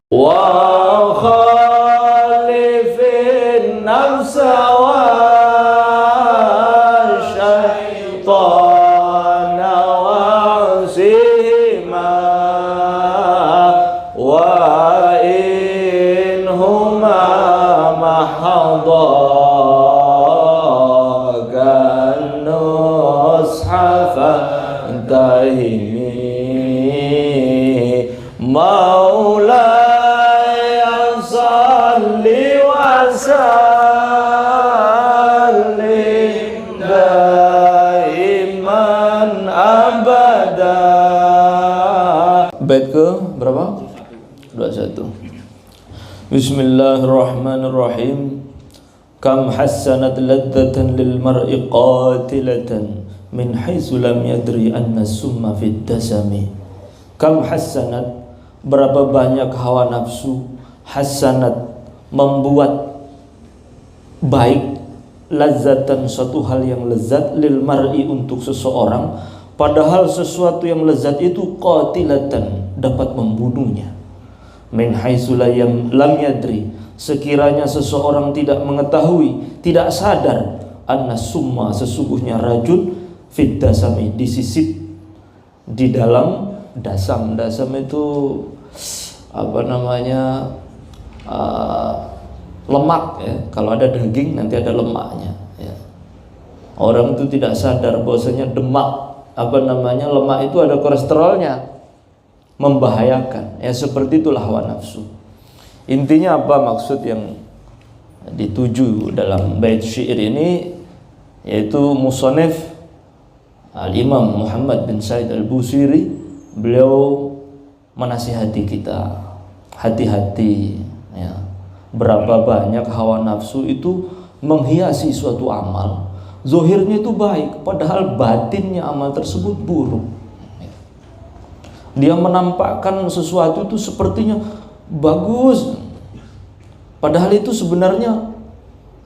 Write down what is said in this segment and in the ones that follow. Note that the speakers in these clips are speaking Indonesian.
wa khalifin nafsa wa syaitana wa'sihima wa inhuma mahadagan nushafa tahimi maulaya salli wa sallim daiman abada. Bait ke berapa? 21. Bismillahirrahmanirrahim. Kam hassanat ladzatan lil mar'i qatilatan min haitsu lam yadri anna summa fid dasami. Kam hassanat, berapa banyak hawa nafsu hasanat membuat baik, lazatan suatu hal yang lezat, lil mar'i untuk seseorang, padahal sesuatu yang lezat itu qatilatan dapat membunuhnya. Min haitsu lam yadri, sekiranya seseorang tidak mengetahui, tidak sadar, anna summa sesungguhnya rajul fid dasami disisip di dalam dasam. Dasam itu apa namanya, lemak ya. Kalau ada daging nanti ada lemaknya ya. Orang itu tidak sadar bahwasanya lemak itu ada kolesterolnya, membahayakan ya. Seperti itulah hawa nafsu. Intinya apa maksud yang dituju dalam bait syair ini, yaitu musannif Al-Imam Muhammad bin Sa'id Al-Busiri, beliau menasihati kita, hati-hati ya. Berapa banyak hawa nafsu itu menghiasi suatu amal, zahirnya itu baik, padahal batinnya amal tersebut buruk. Dia menampakkan sesuatu itu sepertinya bagus, padahal itu sebenarnya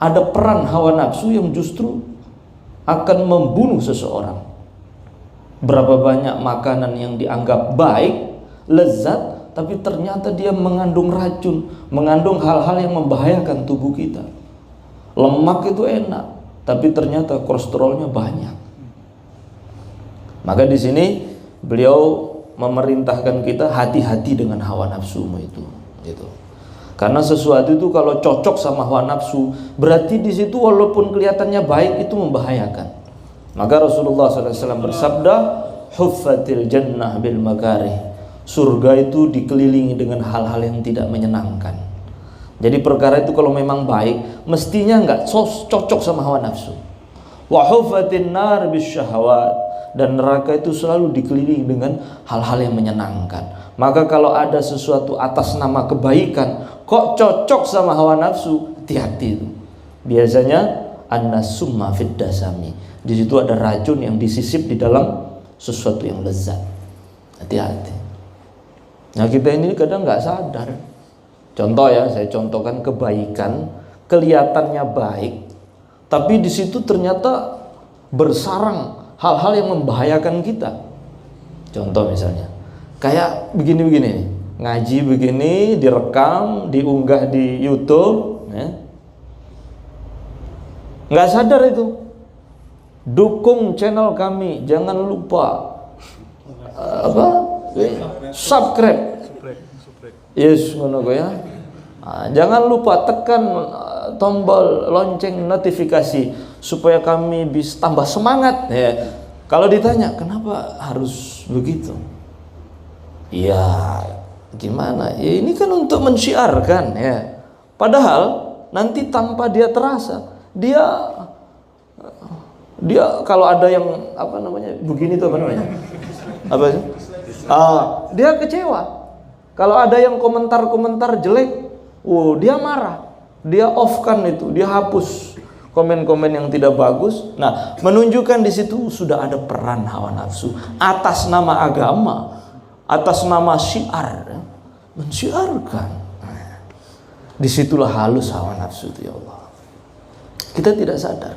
ada peran hawa nafsu yang justru akan membunuh seseorang. Berapa banyak makanan yang dianggap baik, lezat, tapi ternyata dia mengandung racun, mengandung hal-hal yang membahayakan tubuh kita. Lemak itu enak, tapi ternyata kolesterolnya banyak. Maka di sini beliau memerintahkan kita hati-hati dengan hawa nafsumu itu, gitu. Karena sesuatu itu kalau cocok sama hawa nafsu, berarti di situ walaupun kelihatannya baik itu membahayakan. Maka Rasulullah SAW bersabda, huffatil jannah bil makarih, surga itu dikelilingi dengan hal-hal yang tidak menyenangkan. Jadi perkara itu kalau memang baik, mestinya enggak cocok sama hawa nafsu. Wa huffatin nar bis syahwat, dan neraka itu selalu dikelilingi dengan hal-hal yang menyenangkan. Maka kalau ada sesuatu atas nama kebaikan kok cocok sama hawa nafsu, hati-hati itu. Biasanya an-nasumma fid dasami, di situ ada racun yang disisip di dalam sesuatu yang lezat. Hati-hati. Nah kita ini kadang nggak sadar. Contoh ya, saya contohkan kebaikan, kelihatannya baik, tapi di situ ternyata bersarang hal-hal yang membahayakan kita. Contoh misalnya, kayak begini-begini, ngaji begini, direkam, diunggah di YouTube, ya. Nggak sadar itu. Dukung channel kami, jangan lupa subscribe. Yes, ngono ya. Jangan lupa tekan tombol lonceng notifikasi supaya kami bisa tambah semangat ya. Kalau ditanya kenapa harus begitu, ya gimana ya, ini kan untuk mensyiarkan ya. Padahal nanti tanpa dia terasa, dia kalau ada yang apa namanya begini tuh, apa namanya, apa sih, dia kecewa. Kalau ada yang komentar jelek, dia marah, dia off-kan itu, dia hapus komen-komen yang tidak bagus. Nah, menunjukkan di situ sudah ada peran hawa nafsu atas nama agama, atas nama syiar, mensyiarkan. Disitulah halus hawa nafsu itu, ya Allah. Kita tidak sadar.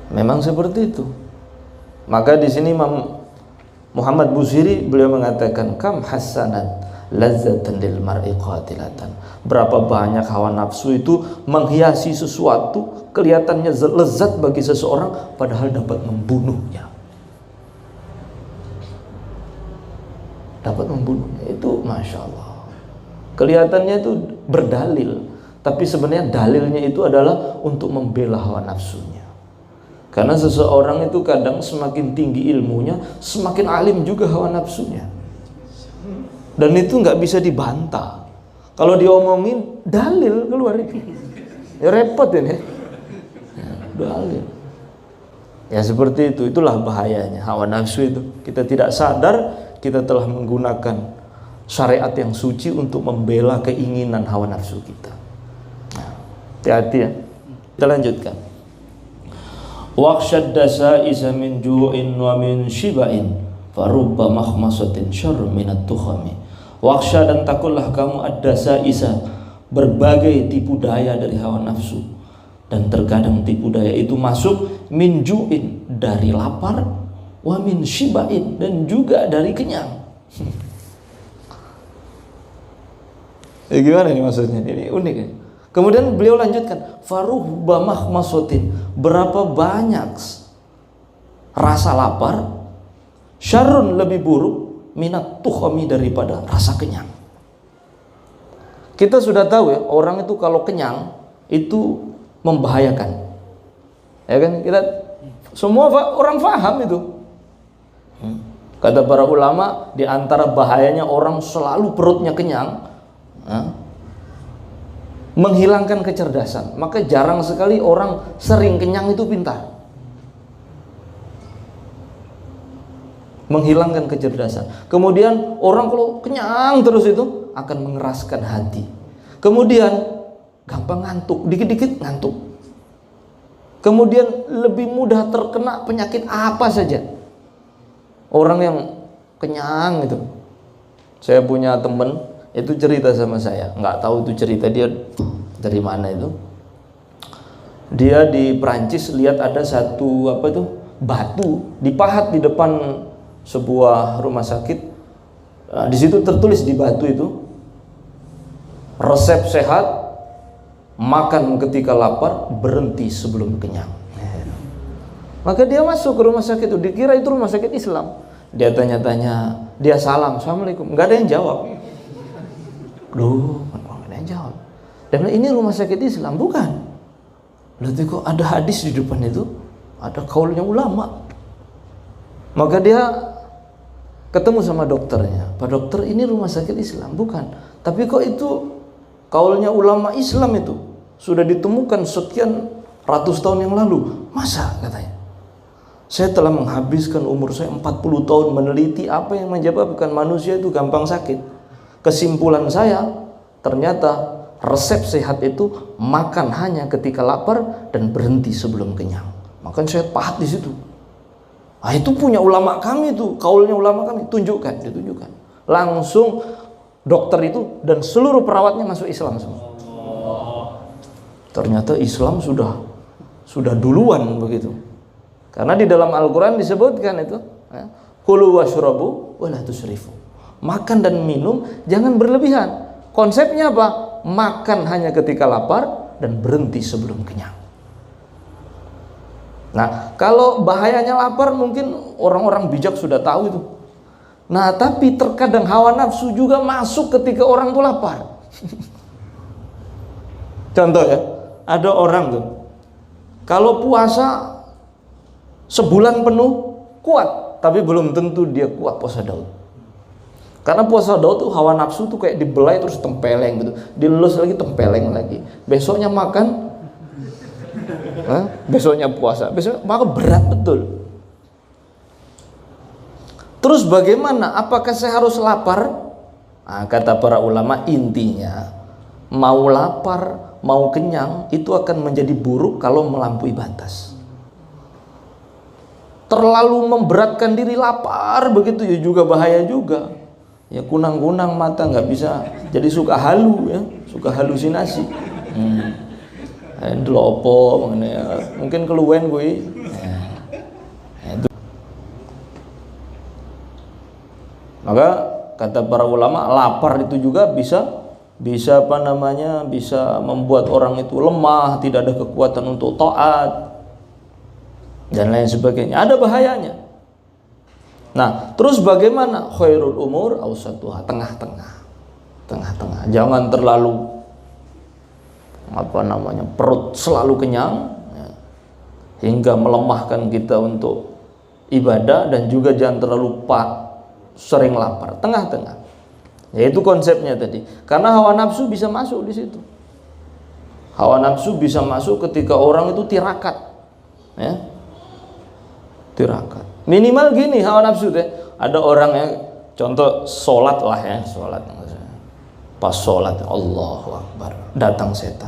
Memang seperti itu. Maka di sini Imam Muhammad Busiri beliau mengatakan kam hasanat lazzatan lil mar'i qatilatan. Berapa banyak hawa nafsu itu menghiasi sesuatu, kelihatannya lezat bagi seseorang padahal dapat membunuhnya. Dapat membunuhnya itu Masya Allah. Kelihatannya itu berdalil, tapi sebenarnya dalilnya itu adalah untuk membela hawa nafsunya. Karena seseorang itu kadang semakin tinggi ilmunya, semakin alim juga hawa nafsunya. Dan itu nggak bisa dibantah. Kalau diomongin dalil keluar itu, ya repot ini. Ya, dalil. Ya seperti itu, itulah bahayanya hawa nafsu itu. Kita tidak sadar kita telah menggunakan syariat yang suci untuk membela keinginan hawa nafsu kita. Nah, hati-hati ya. Kita lanjutkan. Waqshad dasa'isa min ju'in wa min shiba'in farubba makhmasatin syarr minat tukhami. Waqsha, dan takutlah kamu ad-dasa'isa, berbagai tipu daya dari hawa nafsu. Dan terkadang tipu daya itu masuk min ju'in, dari lapar, wa min shiba'in, dan juga dari kenyang. Gimana ini maksudnya? Ini unik ya. Kemudian beliau lanjutkan, farubba makhmasatin, berapa banyak rasa lapar, syarrun, lebih buruk, minat tukhami, daripada rasa kenyang. Kita sudah tahu ya, orang itu kalau kenyang itu membahayakan. Ya kan? Kita semua orang paham itu. Kata para ulama, di antara bahayanya orang selalu perutnya kenyang, menghilangkan kecerdasan. Maka jarang sekali orang sering kenyang itu pintar. Menghilangkan kecerdasan. Kemudian orang kalau kenyang terus itu akan mengeraskan hati. Kemudian gampang ngantuk, dikit-dikit ngantuk. Kemudian lebih mudah terkena penyakit apa saja. Orang yang kenyang itu. Saya punya teman itu cerita sama saya, nggak tahu itu cerita dia dari mana itu. Dia di Prancis lihat ada satu batu dipahat di depan sebuah rumah sakit. Nah, di situ tertulis di batu itu, resep sehat, makan ketika lapar, berhenti sebelum kenyang. Maka dia masuk ke rumah sakit itu, dikira itu rumah sakit Islam. Dia tanya-tanya, dia salam, assalamualaikum, nggak ada yang jawab. Loh, nggak ada yang jawab. Dia bilang, ini rumah sakit Islam, bukan? Lalu kok ada hadis di depan itu, ada kaulnya ulama. Maka dia ketemu sama dokternya, Pak dokter, ini rumah sakit Islam, bukan? Tapi kok itu kaulnya ulama Islam itu sudah ditemukan sekian ratus tahun yang lalu. Masa? Katanya. Saya telah menghabiskan umur saya 40 tahun meneliti apa yang menyebabkan manusia itu gampang sakit. Kesimpulan saya, ternyata resep sehat itu makan hanya ketika lapar dan berhenti sebelum kenyang. Makanya saya pahat di situ. Ah, itu punya ulama kami itu, kaulnya ulama kami, tunjukkan, ditunjukkan. Langsung dokter itu dan seluruh perawatnya masuk Islam semua. Ternyata Islam sudah duluan begitu. Karena di dalam Al-Quran disebutkan itu, kulu washrabu wala tusrifu. Makan dan minum jangan berlebihan. Konsepnya apa? Makan hanya ketika lapar dan berhenti sebelum kenyang. Nah, kalau bahayanya lapar mungkin orang-orang bijak sudah tahu itu. Nah, tapi terkadang hawa nafsu juga masuk ketika orang itu lapar. Contoh ya, ada orang tuh kalau puasa sebulan penuh kuat, tapi belum tentu dia kuat puasa Daud. Karena puasa Daud tuh hawa nafsu tuh kayak dibelai terus tempeleng gitu, dilus lagi tempeleng lagi. Besoknya makan, besoknya puasa, besok maka berat betul. Terus bagaimana? Apakah saya harus lapar? Nah, kata para ulama, intinya mau lapar, mau kenyang itu akan menjadi buruk kalau melampaui batas. Terlalu memberatkan diri lapar begitu ya juga bahaya juga. Ya kunang-kunang mata nggak bisa, jadi suka halu ya, suka halusinasi. Delopo mungkin keluwen gue. Maka kata para ulama, lapar itu juga bisa apa namanya, bisa membuat orang itu lemah, tidak ada kekuatan untuk taat dan lain sebagainya. Ada bahayanya. Nah, terus bagaimana? Khairul umur awsatuha, tengah-tengah. Jangan terlalu perut selalu kenyang ya, hingga melemahkan kita untuk ibadah, dan juga jangan terlalu sering lapar. Tengah-tengah. Yaitu konsepnya tadi. Karena hawa nafsu bisa masuk di situ. Hawa nafsu bisa masuk ketika orang itu tirakat. Ya. Tirakat. Minimal gini hawa nafsu deh. Ada orang yang contoh sholat lah ya, sholat. Pas sholat, Allahu Akbar, datang setan.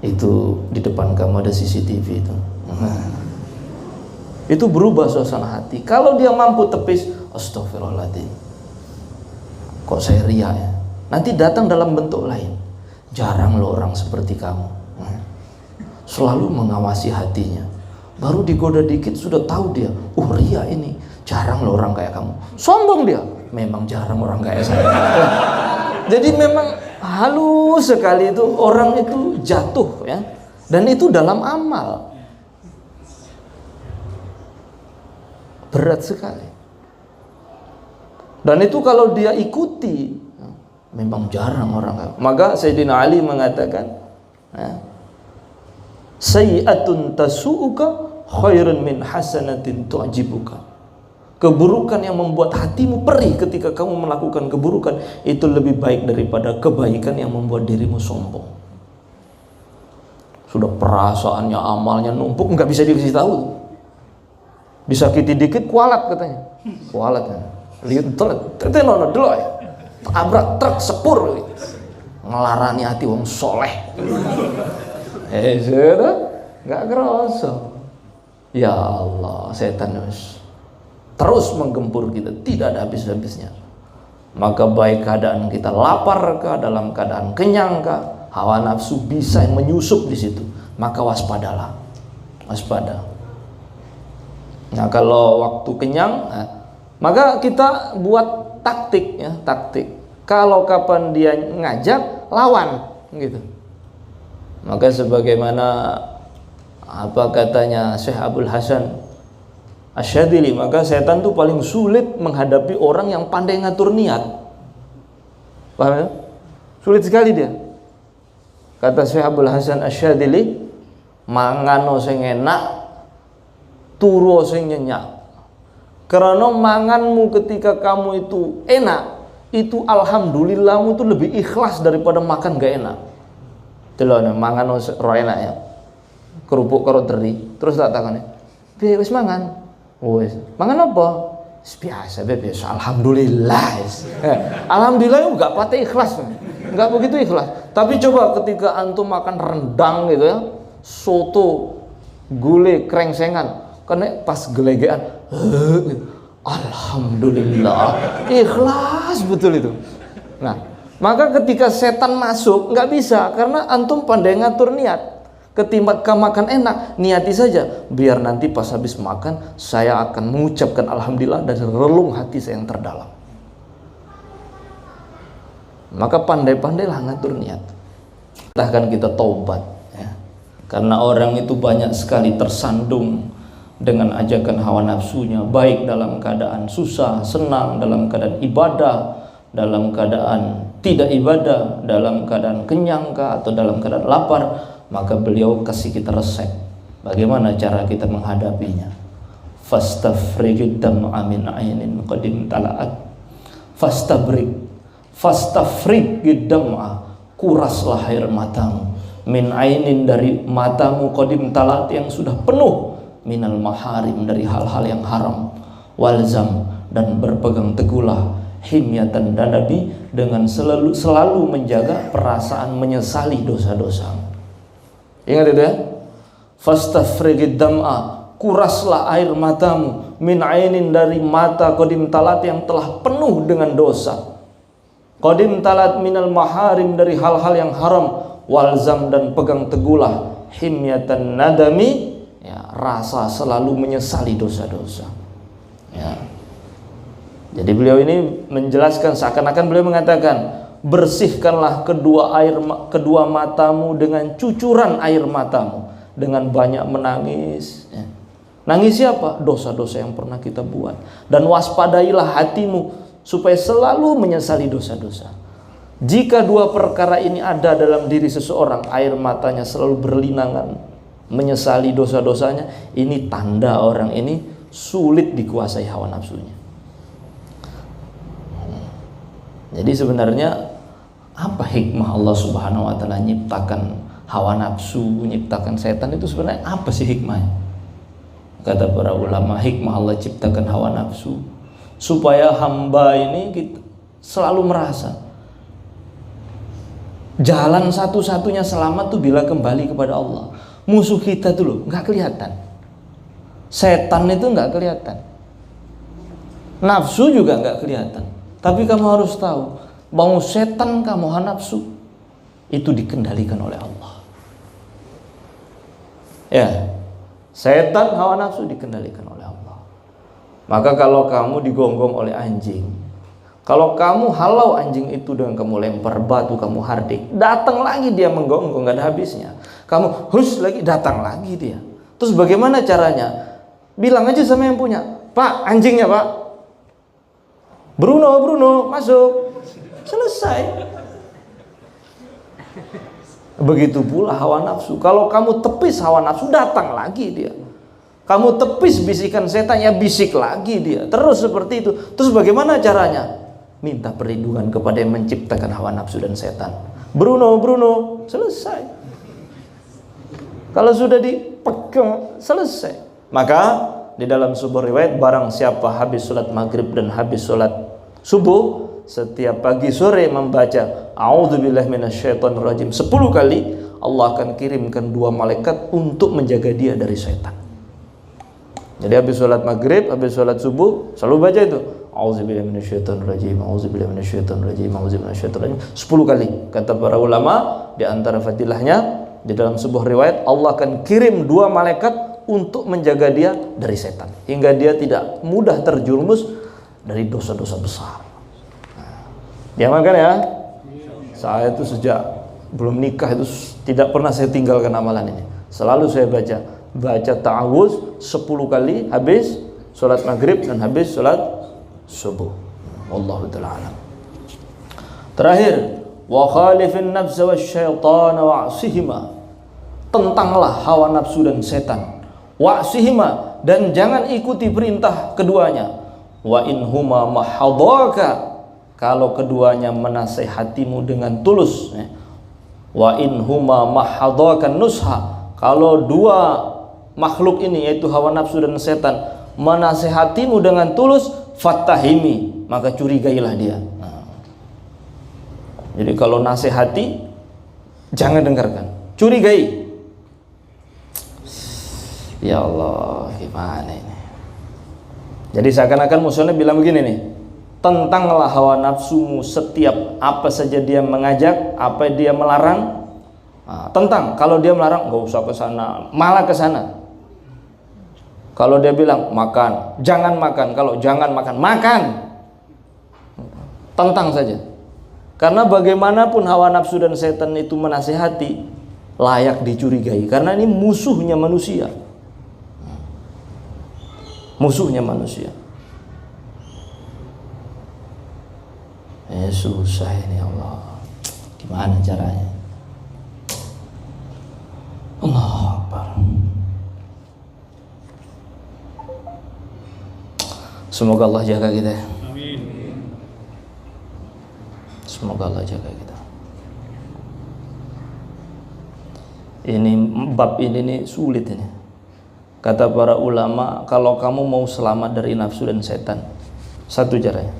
Itu di depan kamu ada CCTV itu. Itu berubah suasana hati. Kalau dia mampu tepis, astagfirullahaladzim, kok saya ria ya? Nanti datang dalam bentuk lain. Jarang loh orang seperti kamu. Selalu mengawasi hatinya. Baru digoda dikit sudah tahu dia, ria ini. Jarang loh orang kayak kamu. Sombong dia. Memang jarang orang kayak saya. Jadi memang halus sekali itu orang itu jatuh ya. Dan itu dalam amal. Berat sekali. Dan itu kalau dia ikuti, memang jarang orang kayak. Maka Sayyidina Ali mengatakan, sayyi'atun tasu'uka khairun min hasanatin tu'jibuka. Keburukan yang membuat hatimu perih ketika kamu melakukan keburukan itu lebih baik daripada kebaikan yang membuat dirimu sombong. Sudah perasaannya, amalnya numpuk, nggak bisa dikasih tahu. Disakiti dikit kualat katanya. Kualat ya. Lihat tenono dulu ya. Tabrak truk sepur. Ngelarani hati wong soleh. Sudah nggak kerasa. Ya Allah, setan terus menggempur kita, tidak ada habis-habisnya. Maka baik keadaan kita lapar kah, dalam keadaan kenyang kah, hawa nafsu bisa menyusup di situ. Maka waspadalah, waspada. Nah kalau waktu kenyang, maka kita buat taktik ya, taktik. Kalau kapan dia ngajak, lawan, gitu. Maka sebagaimana apa katanya Syekh Abdul Hasan Asyadili, maka setan tuh paling sulit menghadapi orang yang pandai ngatur niat. Paham ya? Sulit sekali dia. Kata Syekh Abdul Hasan Asyadili, mangano sing enak, turu sing nyenyak. Karena manganmu ketika kamu itu enak, itu alhamdulillahmu itu lebih ikhlas daripada makan gak enak. Delone mangano ro enak ya. Kerupuk karo teri, terus tak takone. Piye wis mangan? Wes, mangan apa? Biasa, biasa. Alhamdulillah. Alhamdulillah enggak patah ikhlas, enggak begitu ikhlas. Tapi coba ketika antum makan rendang gitu ya, soto, gulai, krengsengan, kena pas gelegean, alhamdulillah, ikhlas betul itu. Nah, maka ketika setan masuk nggak bisa karena antum pandai ngatur niat. Ketika makan enak, niati saja biar nanti pas habis makan saya akan mengucapkan alhamdulillah dari relung hati saya yang terdalam. Maka pandai-pandailah ngatur niat. Bahkan kita taubat ya. Karena orang itu banyak sekali tersandung dengan ajakan hawa nafsunya, baik dalam keadaan susah, senang, dalam keadaan ibadah, dalam keadaan tidak ibadah, dalam keadaan kenyang kah, atau dalam keadaan lapar. Maka beliau kasih kita resep bagaimana cara kita menghadapinya. Fastafrijud dam'a min ainin qadim tala'at. Fastafrijud dam'a, kuraslah air matamu, min ainin dari matamu, qadim tala'at yang sudah penuh, minal maharim dari hal-hal yang haram, walzam dan berpegang teguhlah, himyatan dan nabi dengan selalu menjaga perasaan menyesali dosa-dosa. Ingat itu ya. Fastafrijid dam'a, kuraslah air matamu, min ainin dari mata qadim talat yang telah penuh dengan dosa, qadim talat minal maharim dari hal-hal yang haram, walzam dan pegang teguhlah, himyatan nadami ya, rasa selalu menyesali dosa-dosa ya. Jadi beliau ini menjelaskan, seakan-akan beliau mengatakan, bersihkanlah kedua matamu dengan cucuran air matamu, dengan banyak menangis. Nangis siapa? Dosa-dosa yang pernah kita buat. Dan waspadailah hatimu supaya selalu menyesali dosa-dosa. Jika dua perkara ini ada dalam diri seseorang, air matanya selalu berlinangan, menyesali dosa-dosanya, ini tanda orang ini sulit dikuasai hawa nafsunya. Jadi sebenarnya apa hikmah Allah Subhanahu wa taala nyiptakan hawa nafsu, nyiptakan setan, itu sebenarnya apa sih hikmahnya? Kata para ulama, hikmah Allah ciptakan hawa nafsu supaya hamba ini selalu merasa jalan satu-satunya selamat tuh bila kembali kepada Allah. Musuh kita tuh loh nggak kelihatan, setan itu nggak kelihatan, nafsu juga nggak kelihatan. Tapi kamu harus tahu bahwa setan kamu, hawa nafsu itu dikendalikan oleh Allah. Ya, setan hawa nafsu dikendalikan oleh Allah. Maka kalau kamu digonggong oleh anjing, kalau kamu halau anjing itu dengan kamu lempar batu, kamu hardik, datang lagi dia menggonggong, nggak ada habisnya. Kamu hus lagi, datang lagi dia. Terus bagaimana caranya? Bilang aja sama yang punya, Pak, anjingnya Pak, Bruno, masuk. Selesai. Begitu pula hawa nafsu. Kalau kamu tepis hawa nafsu, datang lagi dia. Kamu tepis bisikan setan, ya bisik lagi dia. Terus seperti itu. Terus bagaimana caranya? Minta perlindungan kepada yang menciptakan hawa nafsu dan setan. Bruno, selesai. Kalau sudah dipegang, selesai. Maka di dalam sebuah riwayat, barang siapa habis sholat maghrib dan habis sholat subuh, setiap pagi sore membaca a'udzubillahi minasyaitonirrajim 10 kali, Allah akan kirimkan 2 malaikat untuk menjaga dia dari setan. Jadi habis sholat maghrib, habis sholat subuh, selalu baca itu a'udzubillahi minasyaitonirrajim, a'udzubillahi minasyaitonirrajim, a'udzubillahi minasyaitonirrajim 10 kali. Kata para ulama, di antara fadilahnya, di dalam sebuah riwayat, Allah akan kirim 2 malaikat untuk menjaga dia dari setan, hingga dia tidak mudah terjerumus dari dosa-dosa besar. Diamalkan ya. Saya itu sejak belum nikah itu tidak pernah saya tinggalkan amalan ini. Selalu saya baca ta'awuz 10 kali habis sholat maghrib dan habis sholat subuh. Wallahu ta'ala alam. Terakhir, wa khalifin nafsa wasyaitana wa'sihima. Tentanglah hawa nafsu dan setan. Wa'sihima, dan jangan ikuti perintah keduanya. Wa inhuma mahadaka, kalau keduanya menasehatimu dengan tulus. Wa inhuma mahadaka nusha, kalau dua makhluk ini yaitu hawa nafsu dan setan menasehatimu dengan tulus, fatahimi, maka curigailah dia. Jadi kalau nasihati jangan dengarkan, curigai. Ya Allah, gimana ini? Jadi seakan-akan musuhnya bilang begini nih, tentanglah hawa nafsumu, setiap apa saja dia mengajak, apa dia melarang, tentang. Kalau dia melarang, nggak usah ke sana, malah ke sana. Kalau dia bilang makan, jangan makan. Kalau jangan makan, makan. Tentang saja. Karena bagaimanapun hawa nafsu dan setan itu menasihati, layak dicurigai. Karena ini musuhnya manusia. Musuhnya manusia. Susah ini Allah. Gimana caranya? Allah Akbar. Semoga Allah jaga kita. Amin. Semoga Allah jaga kita. Ini bab ini nih sulit ini. Kata para ulama, kalau kamu mau selamat dari nafsu dan setan, satu caranya.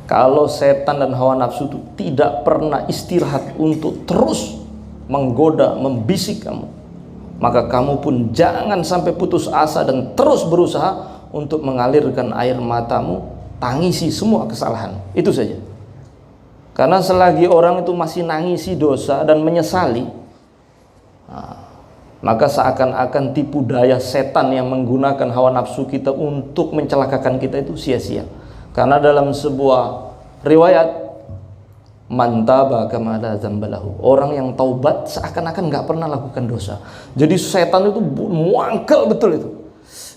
Kalau setan dan hawa nafsu itu tidak pernah istirahat untuk terus menggoda, membisik kamu, maka kamu pun jangan sampai putus asa dan terus berusaha untuk mengalirkan air matamu, tangisi semua kesalahan. Itu saja. Karena selagi orang itu masih nangisi dosa dan menyesali, maka seakan-akan tipu daya setan yang menggunakan hawa nafsu kita untuk mencelakakan kita itu sia-sia. Karena dalam sebuah riwayat, man taba kama la dzambalahu, orang yang taubat seakan-akan nggak pernah lakukan dosa. Jadi setan itu muangkel betul itu.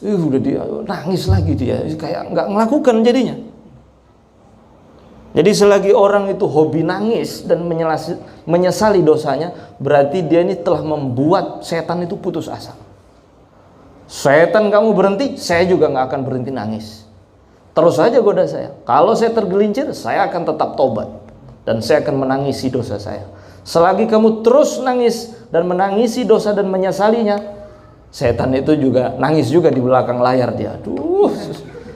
Udah dia nangis lagi, dia kayak nggak melakukan jadinya. Jadi selagi orang itu hobi nangis dan menyesali dosanya, berarti dia ini telah membuat setan itu putus asa. Setan kamu berhenti, saya juga nggak akan berhenti nangis. Terus saja goda saya. Kalau saya tergelincir, saya akan tetap tobat dan saya akan menangisi dosa saya. Selagi kamu terus nangis dan menangisi dosa dan menyesalinya, setan itu juga nangis juga di belakang layar dia. Aduh,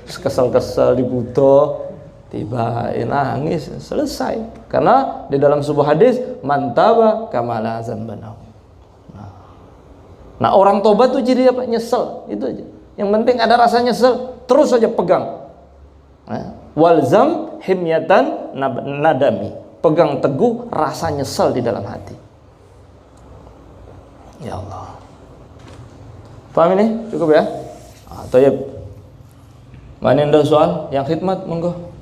kesel-kesel dibutuh. Tiba nangis, selesai. Karena di dalam sebuah hadis, man taba kama la dzambanahu. Nah, orang tobat tuh jadi apa? Nyesel, itu aja. Yang penting ada rasa nyesel, terus saja pegang. Walzam himyatan nadami, pegang teguh rasa nyesel di dalam hati. Ya Allah. Paham ini? Cukup ya? Atau ya? Mana yang ada soal? Yang khidmat, monggo.